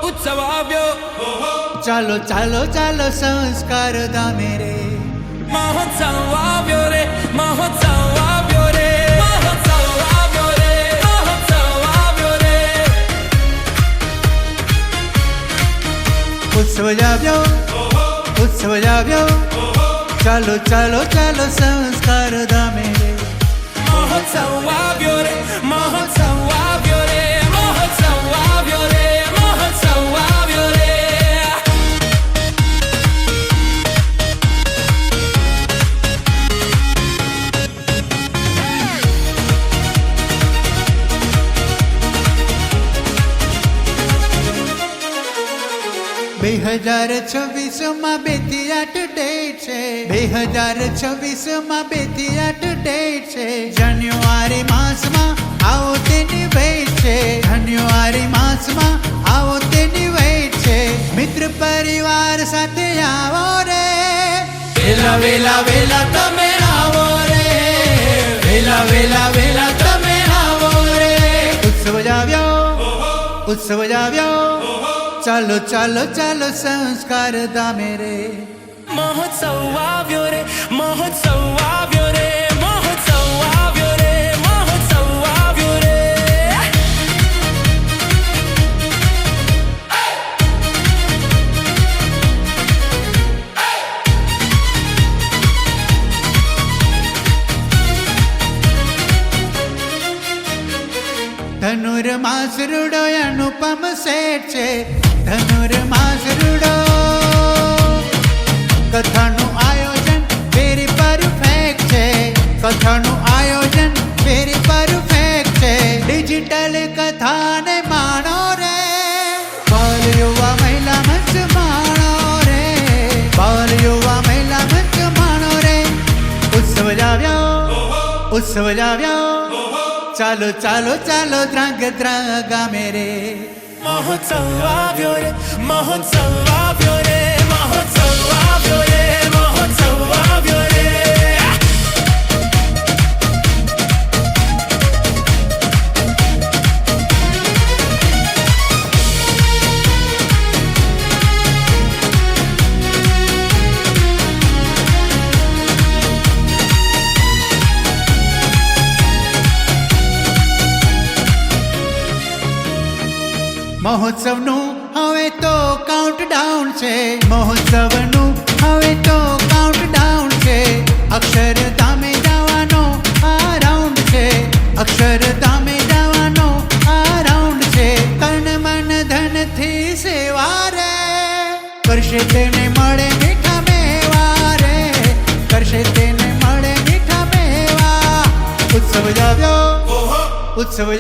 उत्सव આવ્યો ચાલો ચાલો ચાલો સંસ્કાર ધામે રે મહોત્સવ આવ્યો રે મહોત્સવ આવ્યો રે મહોત્સવ આવ્યો રે મહોત્સવ આવ્યો રે ઉત્સવ આવ્યો ઉત્સવ આવ્યો ચાલો ચાલો ચાલો સંસ્કાર ધામે રે મહોત્સવ આવ્યો રે મહોત્સવ આવ્યો રે મહોત્સવ આવ્યો રે મહોત્સવ આવ્યો રે બે 2026 માં 2 થી 8 ડેટ છે 2026 માં 2 થી 8 ડેટ છે જાન્યુઆરી માસમાં આવો તેની વેટ છે જાન્યુઆરી માસમાં આવો તેની વેટ છે મિત્ર પરિવાર સાથે આવો રે વેલા વેલા વેલા તમે આવો રે વેલા વેલા વેલા તમે આવો રે ઉત્સવ આવ્યો ચાલો ચાલો ચાલો સંસ્કાર ધામે રે મહોત્સવ આવ્યો રે મહોત્સવ આવ્યો રે મહોત્સવ આવ્યો રે મહોત્સવ આવ્યો રે ધનુર્માસ રૂડો અનુપમ શેઠ છે ધનુર્માસ રૂડો કથાનું આયોજન વેરી પરફેક્ટ છે કથાનું આયોજન વેરી પરફેક્ટ છે ડિજિટલ કથાને માણો રે બાલ યુવા મહિલા મંચ માણો રે બાલ યુવા મહિલા મંચ માણો રે ઉત્સવ આવ્યો ચાલો ચાલો ચાલો દ્રાંગ ગામે રે મહોત્સવ આવ્યો રે મહોત્સવ આવ્યો રે મહોત્સવ આવ્યો રે મહોત્સવ આવ્યો રે મહોત્સવનું હવે તો કાઉન્ટડાઉન છે મહોત્સવનું હવે તો કાઉન્ટડાઉન છે અક્ષરધામે જવાનો આ રાઉન્ડ છે અક્ષરધામે જવાનો આ રાઉન્ડ છે તન મન ધનથી સેવા રે કરશે તેને મળે મીઠા મેવા રે કરશે તેને મળે મીઠા મેવા ઉત્સવ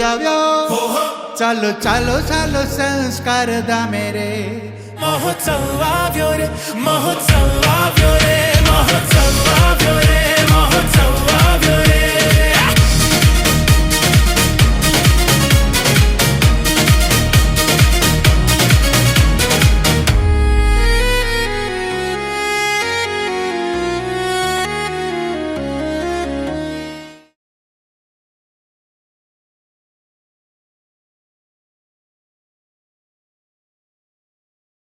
આવ્યો ચાલો ચાલો ચાલો સંસ્કાર ધામે રે મહોત્સવ આવ્યો રે મહોત્સવ આવ્યો રે મહોત્સવ આવ્યો